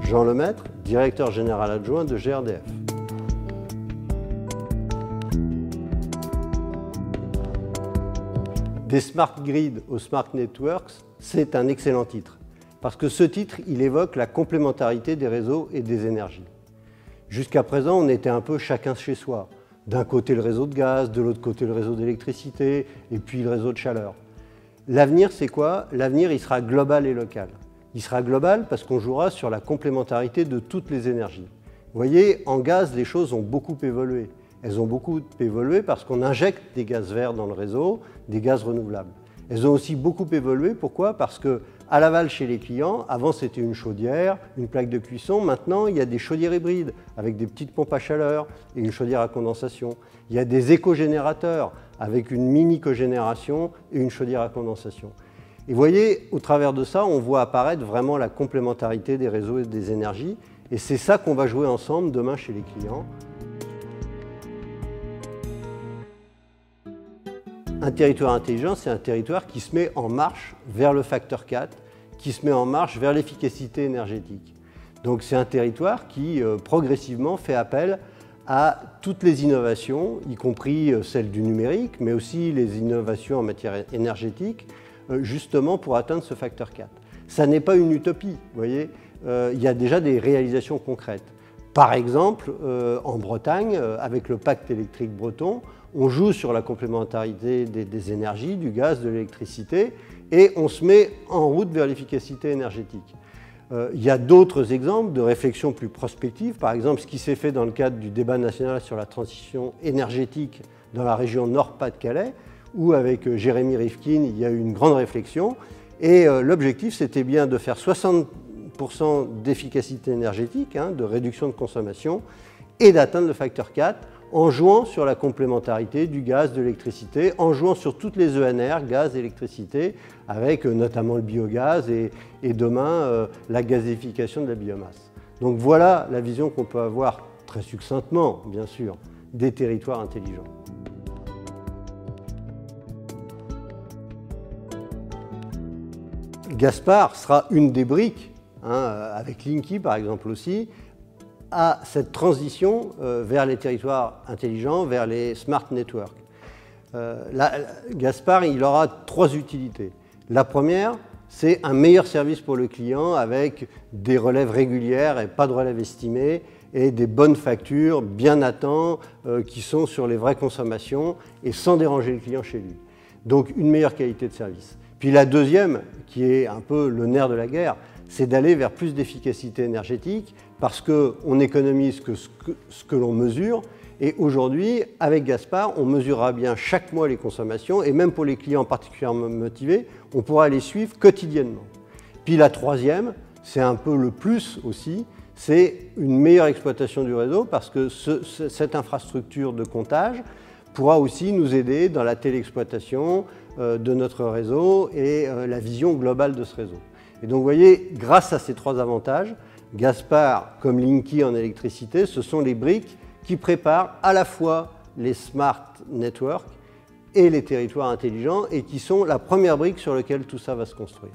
Jean Lemaître, directeur général adjoint de GRDF. Des smart grids aux smart networks, c'est un excellent titre. Parce que ce titre, il évoque la complémentarité des réseaux et des énergies. Jusqu'à présent, on était un peu chacun chez soi. D'un côté le réseau de gaz, de l'autre côté le réseau d'électricité, et puis le réseau de chaleur. L'avenir, c'est quoi? L'avenir, il sera global et local. Il sera global parce qu'on jouera sur la complémentarité de toutes les énergies. Vous voyez, en gaz, les choses ont beaucoup évolué. Elles ont beaucoup évolué parce qu'on injecte des gaz verts dans le réseau, des gaz renouvelables. Elles ont aussi beaucoup évolué, pourquoi? Parce qu'à l'aval chez les clients, avant c'était une chaudière, une plaque de cuisson, maintenant il y a des chaudières hybrides avec des petites pompes à chaleur et une chaudière à condensation. Il y a des écogénérateurs avec une mini cogénération et une chaudière à condensation. Et vous voyez, au travers de ça, on voit apparaître vraiment la complémentarité des réseaux et des énergies. Et c'est ça qu'on va jouer ensemble demain chez les clients. Un territoire intelligent, c'est un territoire qui se met en marche vers le facteur 4, qui se met en marche vers l'efficacité énergétique. Donc c'est un territoire qui progressivement fait appel à toutes les innovations, y compris celles du numérique, mais aussi les innovations en matière énergétique, justement pour atteindre ce facteur 4. Ça n'est pas une utopie, vous voyez, il y a déjà des réalisations concrètes. Par exemple, en Bretagne, avec le pacte électrique breton, on joue sur la complémentarité des énergies, du gaz, de l'électricité, et on se met en route vers l'efficacité énergétique. Il y a d'autres exemples de réflexions plus prospectives, par exemple ce qui s'est fait dans le cadre du débat national sur la transition énergétique dans la région Nord-Pas-de-Calais, où avec Jérémy Rifkin, il y a eu une grande réflexion, et l'objectif c'était bien de faire 60% d'efficacité énergétique, de réduction de consommation, et d'atteindre le facteur 4 en jouant sur la complémentarité du gaz, de l'électricité, en jouant sur toutes les ENR, gaz, électricité, avec notamment le biogaz et demain la gazéification de la biomasse. Donc voilà la vision qu'on peut avoir, très succinctement bien sûr, des territoires intelligents. Gaspard sera une des briques, avec Linky par exemple aussi, à cette transition vers les territoires intelligents, vers les smart networks. Gaspard, il aura trois utilités. La première, c'est un meilleur service pour le client avec des relèves régulières et pas de relèves estimées et des bonnes factures bien à temps qui sont sur les vraies consommations et sans déranger le client chez lui. Donc une meilleure qualité de service. Puis la deuxième, qui est un peu le nerf de la guerre, c'est d'aller vers plus d'efficacité énergétique parce qu'on économise ce que l'on mesure. Et aujourd'hui, avec Gaspard, on mesurera bien chaque mois les consommations et même pour les clients particulièrement motivés, on pourra les suivre quotidiennement. Puis la troisième, c'est un peu le plus aussi, c'est une meilleure exploitation du réseau parce que cette infrastructure de comptage pourra aussi nous aider dans la téléexploitation de notre réseau et la vision globale de ce réseau. Et donc vous voyez, grâce à ces trois avantages, Gaspard comme Linky en électricité, ce sont les briques qui préparent à la fois les smart networks et les territoires intelligents et qui sont la première brique sur laquelle tout ça va se construire.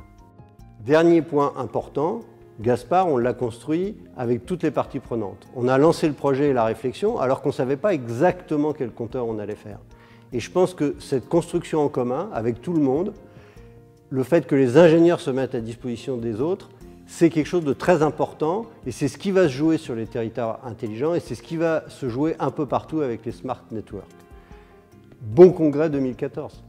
Dernier point important, Gaspard, on l'a construit avec toutes les parties prenantes. On a lancé le projet et la réflexion alors qu'on ne savait pas exactement quel compteur on allait faire. Et je pense que cette construction en commun avec tout le monde, le fait que les ingénieurs se mettent à disposition des autres, c'est quelque chose de très important et c'est ce qui va se jouer sur les territoires intelligents et c'est ce qui va se jouer un peu partout avec les smart networks. Bon congrès 2014.